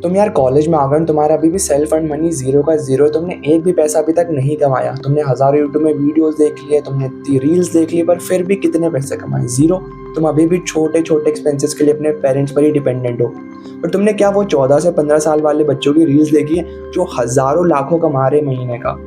तुम यार कॉलेज में आ गए, तुम्हारा अभी भी सेल्फ अर्न मनी जीरो का जीरो है। तुमने एक भी पैसा अभी तक नहीं कमाया। तुमने हजारों यूट्यूब में वीडियोस देख लिए, तुमने इतनी रील्स देख ली, पर फिर भी कितने पैसे कमाए? जीरो। तुम अभी भी छोटे छोटे एक्सपेंसेस के लिए अपने पेरेंट्स पर ही डिपेंडेंट हो। पर तुमने क्या वो 14 से 15 साल वाले बच्चों की रील्स देखी है जो हजारों लाखों कमा रहे महीने का?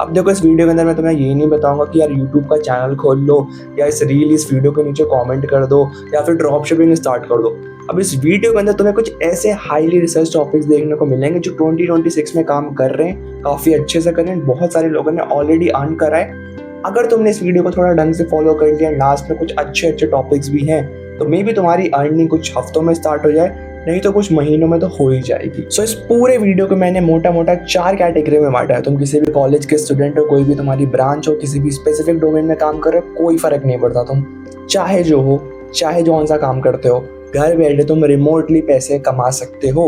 अब देखो, इस वीडियो के अंदर मैं तुम्हें ये नहीं बताऊंगा कि यार यूट्यूब का चैनल खोल लो, या इस वीडियो के नीचे कमेंट कर दो, या फिर ड्रॉप शिपिंग स्टार्ट कर दो। अब इस वीडियो के अंदर तुम्हें कुछ ऐसे हाईली रिसर्च टॉपिक्स देखने को मिलेंगे जो 2026 में काम कर रहे हैं, काफ़ी अच्छे से कर रहे हैं, बहुत सारे लोगों ने ऑलरेडी अर्न करा है। अगर तुमने इस वीडियो को थोड़ा ढंग से फॉलो कर लिया, लास्ट में कुछ अच्छे अच्छे टॉपिक्स भी हैं, तो मे बी तुम्हारी अर्निंग कुछ हफ्तों में स्टार्ट हो जाए, नहीं तो कुछ महीनों में तो हो ही जाएगी। सो इस पूरे वीडियो को मैंने मोटा मोटा 4 कैटेगरी में बांटा है। तुम किसी भी कॉलेज के स्टूडेंट हो, कोई भी तुम्हारी ब्रांच हो, किसी भी स्पेसिफिक डोमेन में काम कर रहे हो, कोई फर्क नहीं पड़ता। तुम चाहे जो हो, चाहे जो सा काम करते हो, घर बैठे तुम रिमोटली पैसे कमा सकते हो।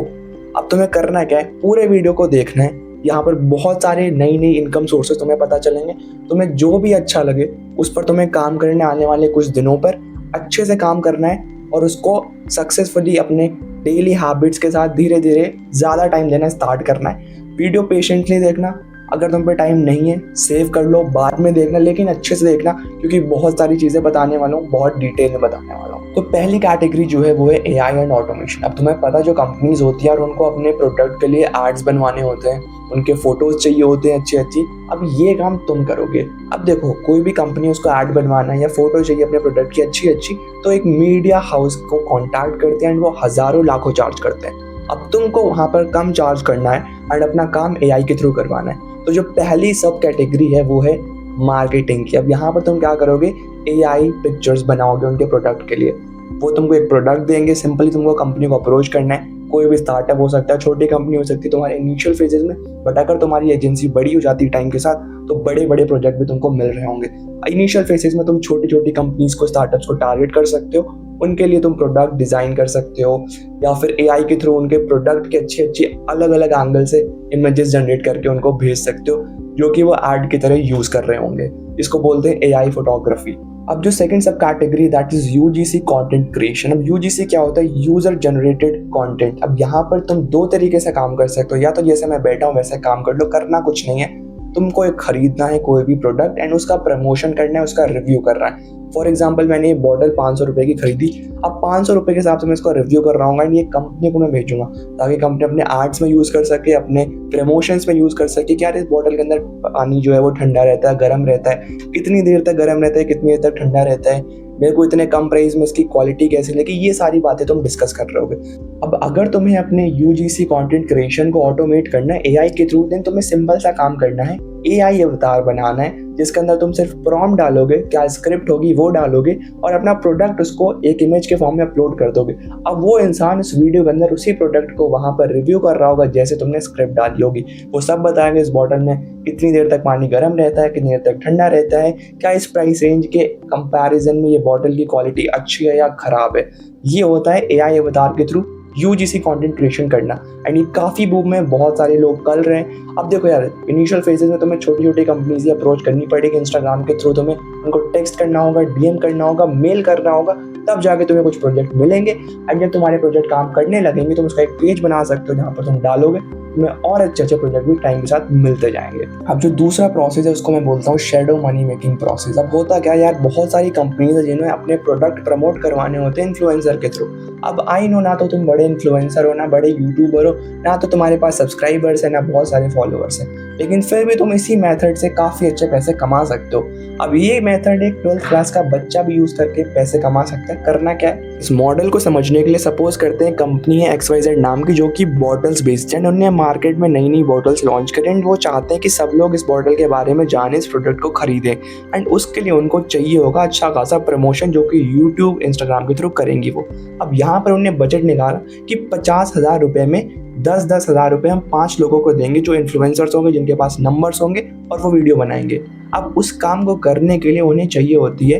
अब तुम्हें करना क्या है, पूरे वीडियो को देखना है। यहाँ पर बहुत सारे नई नई इनकम सोर्सेस तुम्हें पता चलेंगे। तुम्हें जो भी अच्छा लगे उस पर तुम्हें काम करने आने वाले कुछ दिनों पर अच्छे से काम करना है, और उसको सक्सेसफुली अपने डेली हैबिट्स के साथ धीरे धीरे ज़्यादा टाइम देना स्टार्ट करना है। वीडियो पेशेंटली देखना। अगर तुम पे टाइम नहीं है, सेव कर लो, बाद में देखना, लेकिन अच्छे से देखना, क्योंकि बहुत सारी चीज़ें बताने वाला हूँ, बहुत डिटेल में बताने वाला हूँ। तो पहली कैटेगरी जो है वो है AI एंड ऑटोमेशन। अब तुम्हें पता, जो कंपनीज होती है और उनको अपने प्रोडक्ट के लिए एड्स बनवाने होते हैं, उनके फोटोज चाहिए होते हैं अच्छी अच्छी। अब ये काम तुम करोगे। अब देखो, कोई भी कंपनी, उसको ऐड बनवाना है या फोटो चाहिए अपने प्रोडक्ट की अच्छी अच्छी, तो एक मीडिया हाउस को कॉन्टैक्ट करते हैं एंड वो हज़ारों लाखों चार्ज करते हैं। अब तुमको वहाँ पर कम चार्ज करना है एंड अपना काम AI के थ्रू करवाना है। तो जो पहली सब कैटेगरी है वो है मार्केटिंग की। अब यहाँ पर तुम क्या करोगे, AI पिक्चर्स बनाओगे उनके प्रोडक्ट के लिए। वो तुमको एक प्रोडक्ट देंगे, सिंपली तुमको कंपनी को अप्रोच करना है। कोई भी स्टार्टअप हो सकता है, छोटी कंपनी हो सकती है तुम्हारे इनिशियल फेजेस में, बट अगर तुम्हारी एजेंसी बड़ी हो जाती है टाइम के साथ, तो बड़े बड़े प्रोजेक्ट भी तुमको मिल रहे होंगे। इनिशियल फेजेस में तुम छोटी छोटी कंपनीज को, स्टार्टअप्स को टारगेट कर सकते हो। उनके लिए तुम प्रोडक्ट डिज़ाइन कर सकते हो, या फिर AI के थ्रू उनके प्रोडक्ट के अच्छे अच्छे अलग अलग एंगल से इमेजेस जनरेट करके उनको भेज सकते हो, जो कि वो ऐड की तरह यूज़ कर रहे होंगे। इसको बोलते हैं AI फोटोग्राफी। अब जो सेकंड सब category, that is UGC content creation. अब UGC क्या होता है, यूजर जनरेटेड कंटेंट। अब यहाँ पर तुम दो तरीके से काम कर सकते हो, या तो जैसे मैं बैठा हूँ वैसे काम कर लो। करना कुछ नहीं है, तुमको एक खरीदना है कोई भी प्रोडक्ट एंड उसका प्रमोशन करना है, उसका रिव्यू करना है। फॉर एग्जाम्पल, मैंने ये बॉटल 500 रुपये की खरीदी। अब 500 रुपये के हिसाब से मैं इसको रिव्यू कर रहा हूँ एंड ये कंपनी को मैं भेजूंगा, ताकि कंपनी अपने एड्स में यूज़ कर सके, अपने प्रमोशंस में यूज़ कर सके कि यार इस बॉटल के अंदर पानी जो है वो ठंडा रहता है, गर्म रहता है, कितनी देर तक गर्म रहता है, कितनी देर तक ठंडा रहता है, मेरे को इतने कम प्राइस में इसकी क्वालिटी कैसी लगी। ये सारी बातें तुम डिस्कस कर रहे होगे। अब अगर तुम्हें अपने UGC कंटेंट क्रिएशन को ऑटोमेट करना है AI के थ्रू, देन तुम्हें सिंपल सा काम करना है, AI अवतार बनाना है, जिसके अंदर तुम सिर्फ प्रॉम्प्ट डालोगे, क्या स्क्रिप्ट होगी वो डालोगे, और अपना प्रोडक्ट उसको एक इमेज के फॉर्म में अपलोड कर दोगे। अब वो इंसान इस वीडियो के अंदर उसी प्रोडक्ट को वहाँ पर रिव्यू कर रहा होगा जैसे तुमने स्क्रिप्ट डाली होगी। वो सब बताएंगे, इस बॉटल में कितनी देर तक पानी गर्म रहता है, कितनी देर तक ठंडा रहता है, क्या इस प्राइस रेंज के कंपैरिजन में ये बॉटल की क्वालिटी अच्छी है या खराब है। ये होता है AI अवतार के थ्रू UGC कंटेंट क्रिएशन करना। एंड ये काफ़ी बूम में बहुत सारे लोग कर रहे हैं। अब देखो यार, इनिशियल फेजेस में तुम्हें छोटी छोटी कंपनीज ही अप्रोच करनी पड़ेगी। इंस्टाग्राम के थ्रू तुम्हें उनको टेक्स्ट करना होगा, DM करना होगा, मेल करना होगा, तब जाके तुम्हें कुछ प्रोजेक्ट मिलेंगे। एंड जब तुम्हारे प्रोजेक्ट काम करने लगेंगे, तुम उसका एक पेज बना सकते हो जहाँ पर तुम डालोगे, तुम्हें और अच्छे अच्छे प्रोजेक्ट भी टाइम के साथ मिलते जाएंगे। अब जो दूसरा प्रोसेस है उसको मैं बोलता हूँ शैडो मनी मेकिंग प्रोसेस। अब होता क्या यार, बहुत सारी कंपनीज है जिन्हें अपने प्रोडक्ट प्रमोट करवाने होते हैं इन्फ्लुएंसर के थ्रू। अब आई नो, ना तो तुम बड़े इन्फ्लुएंसर हो, ना बड़े यूट्यूबर हो, ना तो तुम्हारे पास सब्सक्राइबर्स है, ना बहुत सारे फॉलोअर्स हैं, लेकिन फिर भी तुम इसी मेथड से काफ़ी अच्छे पैसे कमा सकते हो। अब ये मेथड एक 12th क्लास का बच्चा भी यूज़ करके पैसे कमा सकता है। करना क्या है, इस मॉडल को समझने के लिए सपोज करते हैं कंपनी है XYZ नाम की, जो कि बॉटल्स बेचते हैं। उन्होंने मार्केट में नई नई बॉटल्स लॉन्च करें एंड वो चाहते हैं कि सब लोग इस बॉटल के बारे में जाने, इस प्रोडक्ट को खरीदें। एंड उसके लिए उनको चाहिए होगा अच्छा खासा प्रमोशन, जो कि यूट्यूब, इंस्टाग्राम के थ्रू करेंगी वो। अब यहाँ पर उन्हें बजट निकाला कि 50,000 रुपये में 10-10 हज़ार रुपये हम 5 लोगों को देंगे जो इन्फ्लुएंसर्स होंगे, जिनके पास नंबर्स होंगे और वो वीडियो बनाएंगे। अब उस काम को करने के लिए उन्हें चाहिए होती है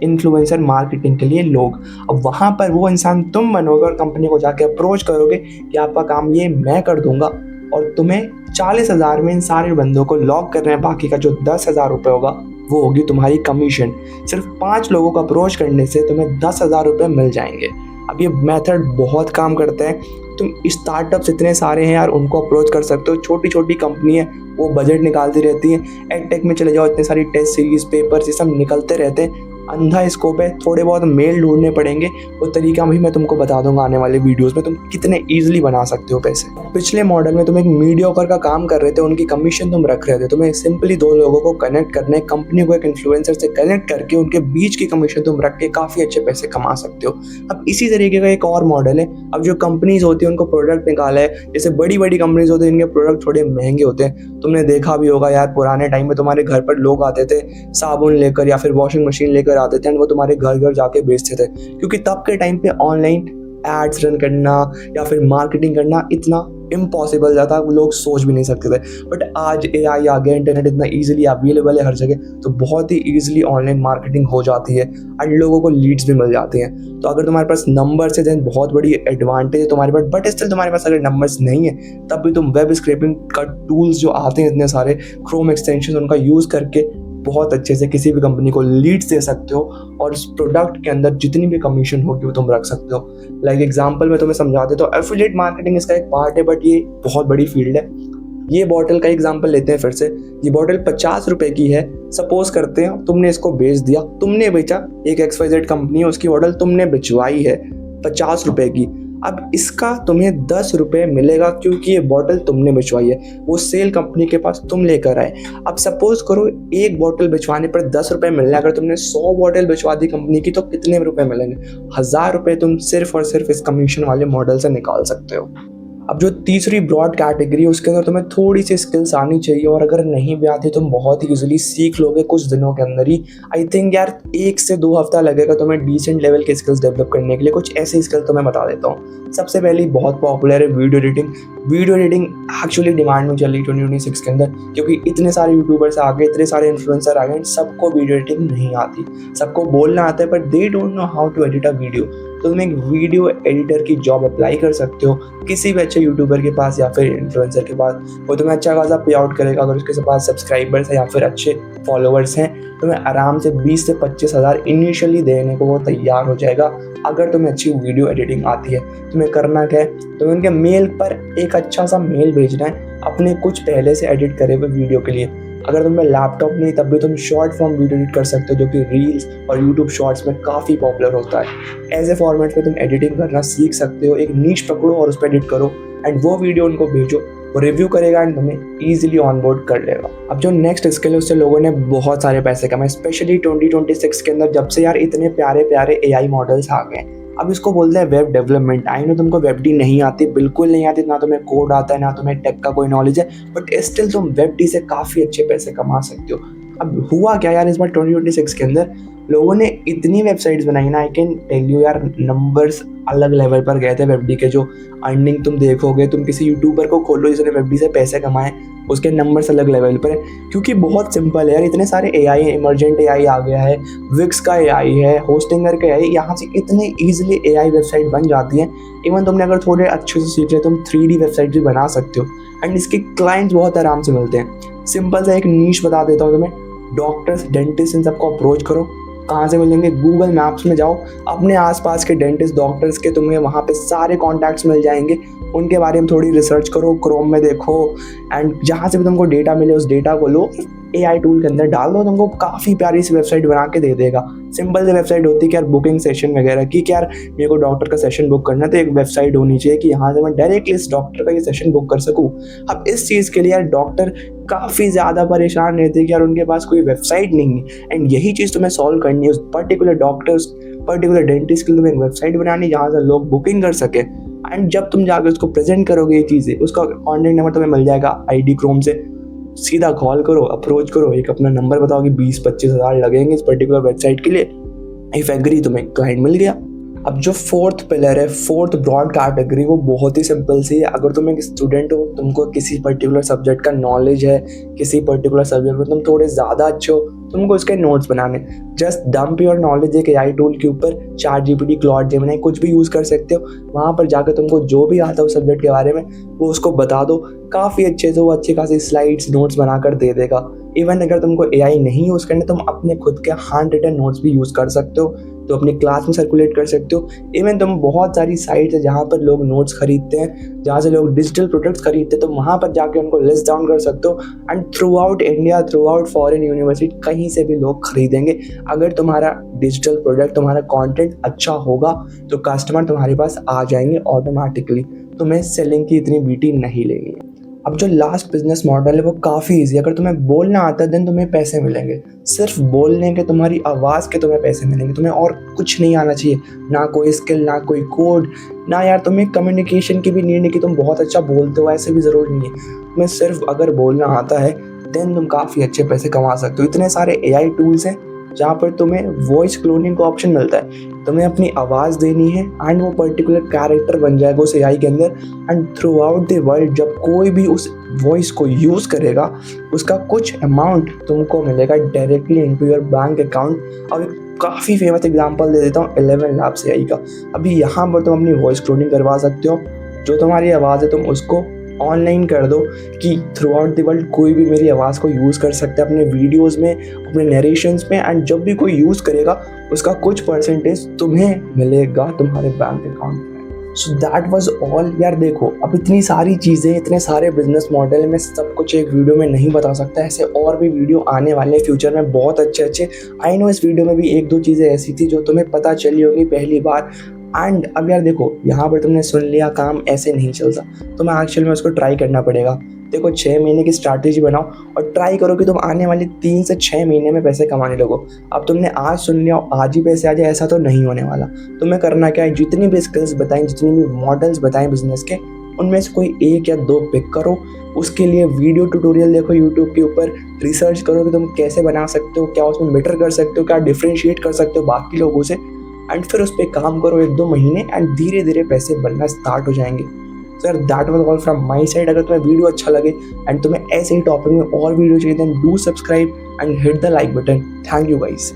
इन्फ्लुएंसर मार्केटिंग के लिए लोग। अब वहाँ पर वो इंसान तुम बनोगे और कंपनी को जाके अप्रोच करोगे कि आपका काम ये मैं कर दूंगा, और तुम्हें 40,000 में इन सारे बंदों को लॉक करना है। बाकी का जो 10,000 रुपये होगा वो होगी तुम्हारी कमीशन। सिर्फ 5 लोगों को अप्रोच करने से तुम्हें 10,000 रुपये मिल जाएंगे। अब ये मेथड बहुत काम करता है। तुम स्टार्टअप्स इतने सारे हैं यार, उनको अप्रोच कर सकते हो। छोटी छोटी कंपनी है, वो बजट निकालती रहती हैं। एडटेक में चले जाओ, इतने सारी टेस्ट सीरीज, पेपर्स, ये सब निकलते रहते हैं। अंधा स्कोप है, थोड़े बहुत मेल ढूंढने पड़ेंगे। वो तरीका भी मैं तुमको बता दूंगा आने वाले वीडियोस में, तुम कितने ईजिली बना सकते हो पैसे। पिछले मॉडल में तुम एक मीडियोकर का काम कर रहे थे, उनकी कमीशन तुम रख रहे थे। तुम्हें सिंपली दो लोगों को कनेक्ट करना है, कंपनी को एक इन्फ्लुएंसर से कनेक्ट करके उनके बीच की कमीशन तुम रख के काफ़ी अच्छे पैसे कमा सकते हो। अब इसी तरीके का एक और मॉडल है। अब जो कंपनीज होती है उनको प्रोडक्ट निकाला है, जैसे बड़ी बड़ी कंपनीज होती है, इनके प्रोडक्ट थोड़े महंगे होते हैं। तुमने देखा भी होगा यार, पुराने टाइम में तुम्हारे घर पर लोग आते थे साबुन लेकर या फिर वॉशिंग मशीन लेकर आते थे, वो तुम्हारे घर घर जाके बेचते थे, क्योंकि तब के टाइम पे ऑनलाइन एड्स रन करना या फिर मार्केटिंग करना इतना इम्पॉसिबल था, लोग सोच भी नहीं सकते थे। बट आज AI आ गया, इंटरनेट इतना इजीली अवेलेबल है हर जगह, तो बहुत ही इजीली ऑनलाइन मार्केटिंग हो जाती है एंड लोगों को लीड्स भी मिल जाती हैं। तो अगर तुम्हारे पास नंबर्स है, देन बहुत बड़ी एडवांटेज है तुम्हारे पास। बट स्टिल तुम्हारे पास अगर नंबर्स नहीं है, तब भी तुम वेब स्क्रैपिंग का टूल्स जो आते हैं इतने सारे, क्रोम एक्सटेंशन, उनका यूज़ करके बहुत अच्छे से किसी भी कंपनी को लीड्स दे सकते हो और उस प्रोडक्ट के अंदर जितनी भी कमीशन होगी वो तुम रख सकते हो। लाइक एग्जांपल मैं तुम्हें समझा देता हूँ, एफिलिएट मार्केटिंग इसका एक पार्ट है, बट ये बहुत बड़ी फील्ड है। ये बॉटल का एग्जांपल लेते हैं फिर से। ये बॉटल 50 रुपए की है, सपोज करते हैं तुमने इसको बेच दिया, तुमने बेचा, एक XYZ कंपनी है, उसकी बॉटल तुमने बिचवाई है 50 रुपए की। अब इसका तुम्हें 10 रुपये मिलेगा क्योंकि ये बॉटल तुमने बिचवाई है, वो सेल कंपनी के पास तुम लेकर आए। अब सपोज करो एक बॉटल बिचवाने पर 10 रुपये मिलना, अगर तुमने 100 बॉटल बिचवा दी कंपनी की तो कितने रुपए मिलेंगे? 1000 रुपये तुम सिर्फ और सिर्फ इस कमीशन वाले मॉडल से निकाल सकते हो। अब जो तीसरी ब्रॉड कैटेगरी है, उसके अंदर तुम्हें थोड़ी सी स्किल्स आनी चाहिए, और अगर नहीं भी आती तुम बहुत ही इजीली सीख लोगे कुछ दिनों के अंदर ही। आई थिंक यार 1 से 2 हफ्ता लगेगा तुम्हें डिसेंट लेवल के स्किल्स डेवलप करने के लिए। कुछ ऐसे स्किल्स तो मैं बता देता हूँ। सबसे पहली बहुत पॉपुलर है video editing. Video editing actually demand में चल रही 2026 के अंदर, क्योंकि इतने सारे यूट्यूबर्स आ गए, इतने सारे इन्फ्लुएंसर आ गए, सबको वीडियो एडिटिंग नहीं आती। सबको बोलना आता है but they don't know how to edit a video. तो तुम एक वीडियो एडिटर की जॉब अप्लाई कर सकते हो किसी भी अच्छे यूट्यूबर के पास या फिर इन्फ्लुएंसर के पास। वो तुम्हें अच्छा खासा पे आउट करेगा। अगर उसके पास सब्सक्राइबर्स है या फिर अच्छे फॉलोअर्स हैं, तुम्हें आराम से 20 से 25 हज़ार इनिशियली देने को वो तैयार हो जाएगा, अगर तुम्हें अच्छी वीडियो एडिटिंग आती है। तुम्हें करना क्या है, तुम्हें उनके मेल पर एक अच्छा सा मेल भेजना है अपने कुछ पहले से एडिट करे हुए वीडियो के लिए। अगर तुम्हें लैपटॉप नहीं, तब भी तुम शॉर्ट फॉर्म वीडियो एडिट कर सकते हो, जो कि रील्स और यूट्यूब शॉर्ट्स में काफ़ी पॉपुलर होता है। ऐसे फॉर्मेट पे तुम एडिटिंग करना सीख सकते हो। एक नीश पकड़ो और उस पर एडिट करो एंड वो वीडियो उनको भेजो, वो रिव्यू करेगा एंड तुम्हें ईजिली ऑनबोर्ड कर लेगा। अब जो नेक्स्ट स्किल है, उससे लोगों ने बहुत सारे पैसे कमाए, स्पेशली 2026 के अंदर, जब से यार इतने प्यारे प्यारे AI मॉडल्स आ गए। अब इसको बोलते हैं वेब डेवलपमेंट। आई नो तुमको वेब-डी नहीं आती, बिल्कुल नहीं आती, ना तुम्हें कोड आता है, ना तुम्हें टेक का कोई नॉलेज है, बट स्टिल तुम वेब-डी से काफ़ी अच्छे पैसे कमा सकते हो। अब हुआ क्या यार, इस बार 2026 के अंदर लोगों ने इतनी वेबसाइट्स बनाई ना, आई कैन टेल यू यार, नंबर्स अलग लेवल पर गए थे वेब-डी के। जो अर्निंग तुम देखोगे, तुम किसी यूट्यूबर को खोलो जिसने वेब-डी से पैसे कमाए, उसके नंबर्स अलग लेवल पर है, क्योंकि बहुत सिंपल है यार। इतने सारे AI है, इमरजेंट AI आ गया है, विक्स का AI है, होस्टिंगर का AI, यहाँ से इतने ईजिली AI वेबसाइट बन जाती है। इवन तुमने अगर थोड़े अच्छे से सीख लिया, तुम 3D वेबसाइट भी बना सकते हो एंड इसके क्लाइंट्स बहुत आराम से मिलते हैं। सिंपल सा एक नीश बता देता हूँ तुम्हें, डॉक्टर्स, डेंटिस्ट, इन सबको अप्रोच करो। कहाँ से मिलेंगे? गूगल मैप्स में जाओ, अपने आसपास के डेंटिस्ट, डॉक्टर्स के तुम्हें वहाँ पे सारे कॉन्टैक्ट्स मिल जाएंगे। उनके बारे में थोड़ी रिसर्च करो, क्रोम में देखो एंड जहाँ से भी तुमको डेटा मिले उस डेटा को लो, AI टूल के अंदर डाल दो, तुमको काफ़ी प्यारी सी वेबसाइट बना के दे देगा। सिंपल सी वेबसाइट होती है कि यार बुकिंग सेशन वगैरह की, कि यार मेरे को डॉक्टर का सेशन बुक करना है, तो एक वेबसाइट होनी चाहिए कि यहाँ से मैं डायरेक्टली इस डॉक्टर का ये सेशन बुक कर सकूँ। अब इस चीज़ के लिए यार डॉक्टर काफ़ी ज़्यादा परेशान रहते हैं कि यार उनके पास कोई वेबसाइट नहीं है, एंड यही चीज़ तुम्हें सॉल्व करनी है। उस पर्टिकुलर डॉक्टर्स, पर्टिकुलर डेंटिस्ट के लिए तुम्हें एक वेबसाइट बनानी जहाँ से लोग बुकिंग कर सके। एंड जब तुम जाकर उसको प्रेजेंट करोगे ये चीज़ें, उसका कॉन्टैक्ट नंबर तुम्हें मिल जाएगा ID क्रोम से, सीधा कॉल करो, अप्रोच करो, एक अपना नंबर बताओ कि 20-25 हज़ार लगेंगे इस पर्टिकुलर वेबसाइट के लिए। इफ एग्री, तुम्हें क्लाइंट मिल गया। अब जो फोर्थ पिलर है, फोर्थ ब्रॉड कैटेगरी, वो बहुत ही सिंपल सी है। अगर तुम एक स्टूडेंट हो, तुमको किसी पर्टिकुलर सब्जेक्ट का नॉलेज है, किसी पर्टिकुलर सब्जेक्ट में तुम थोड़े ज़्यादा अच्छे हो, तुमको उसके नोट्स बनाने। जस्ट डंप योर नॉलेज एक एआई टूल के ऊपर, ChatGPT, क्लॉड जेमिनी कुछ भी यूज़ कर सकते हो। वहाँ पर जाकर तुमको जो भी आता है उस सब्जेक्ट के बारे में वो उसको बता दो, काफ़ी अच्छे से वो अच्छी खासी स्लाइड्स नोट्स बनाकर दे देगा। इवन अगर तुमको एआई नहीं यूज़ करना, तुम अपने खुद के हैंड रिटन नोट्स भी यूज़ कर सकते हो, तो अपनी क्लास में सर्कुलेट कर सकते हो। इवन तुम बहुत सारी साइट्स है जहाँ पर लोग नोट्स खरीदते हैं, जहाँ से लोग डिजिटल प्रोडक्ट्स खरीदते हैं, तो वहाँ पर जाके उनको लिस्ट डाउन कर सकते हो। And through out India, through out foreign university, कहीं से भी लोग खरीदेंगे। अगर तुम्हारा डिजिटल प्रोडक्ट, तुम्हारा कंटेंट अच्छा होगा तो कस्टमर तुम्हारे पास आ जाएंगे ऑटोमेटिकली। तुम्हें सेलिंग की इतनी बीटी नहीं लेनी है। अब जो लास्ट बिजनेस मॉडल है वो काफ़ी ईजी है। अगर तुम्हें बोलना आता है देन तुम्हें पैसे मिलेंगे। सिर्फ बोलने के, तुम्हारी आवाज़ के तुम्हें पैसे मिलेंगे। तुम्हें और कुछ नहीं आना चाहिए, ना कोई स्किल, ना कोई कोड, ना यार तुम्हें कम्युनिकेशन की भी नीड नहीं कि तुम बहुत अच्छा बोलते हो, ऐसे भी ज़रूरी नहीं है। तुम्हें सिर्फ अगर बोलना आता है देन तुम काफ़ी अच्छे पैसे कमा सकते हो। इतने सारे एआई टूल्स हैं जहाँ पर तुम्हें वॉइस क्लोनिंग का ऑप्शन मिलता है। तुम्हें अपनी आवाज़ देनी है एंड वो पर्टिकुलर कैरेक्टर बन जाएगा उस एआई के अंदर। And through out the world जब कोई भी उस वॉइस को यूज़ करेगा, उसका कुछ अमाउंट तुमको मिलेगा directly into your bank account. अब एक काफ़ी फेमस एग्जांपल दे देता हूँ 11 लैब्स एआई का। अभी यहाँ पर तुम अपनी वॉइस क्लोनिंग करवा सकते हो। जो तुम्हारी आवाज़ है तुम उसको ऑनलाइन कर दो कि थ्रू आउट द वर्ल्ड कोई भी मेरी आवाज़ को यूज़ कर सकता है अपने वीडियोस में, अपने नरेशंस में। एंड जब भी कोई यूज़ करेगा उसका कुछ परसेंटेज तुम्हें मिलेगा तुम्हारे बैंक अकाउंट में। सो दैट वाज ऑल यार। देखो अब इतनी सारी चीज़ें, इतने सारे बिजनेस मॉडल, मैं सब कुछ एक वीडियो में नहीं बता सकता। ऐसे और भी वीडियो आने वाले हैं फ्यूचर में बहुत अच्छे अच्छे। आई नो इस वीडियो में भी एक दो चीज़ें ऐसी थी जो तुम्हें पता चली होगी पहली बार। एंड अब यार देखो, यहाँ पर तुमने सुन लिया, काम ऐसे नहीं चलता, तुम्हें एक्चुअल में उसको ट्राई करना पड़ेगा। देखो 6 महीने की स्ट्रैटेजी बनाओ और ट्राई करो कि तुम आने वाले 3 से 6 महीने में पैसे कमाने लगो। अब तुमने आज सुन लिया और आज ही पैसे आ जाए, ऐसा तो नहीं होने वाला। तुम्हें करना क्या है, जितनी भी स्किल्स बताएं, जितनी भी मॉडल्स बताएं बिजनेस के, उनमें से कोई 1 या 2 पिक करो। उसके लिए वीडियो ट्यूटोरियल देखो यूट्यूब के ऊपर, रिसर्च करो कि तुम कैसे बना सकते हो, क्या उसमें बेटर कर सकते हो, क्या डिफ्रेंशिएट कर सकते हो बाकी लोगों से। एंड फिर उस पर काम करो 1-2 महीने एंड धीरे धीरे पैसे बनना स्टार्ट हो जाएंगे। Sir that was all from my side. अगर तुम्हें वीडियो अच्छा लगे एंड तुम्हें ऐसे ही टॉपिक में और वीडियो चाहिए then do subscribe and hit the like button. Thank you guys.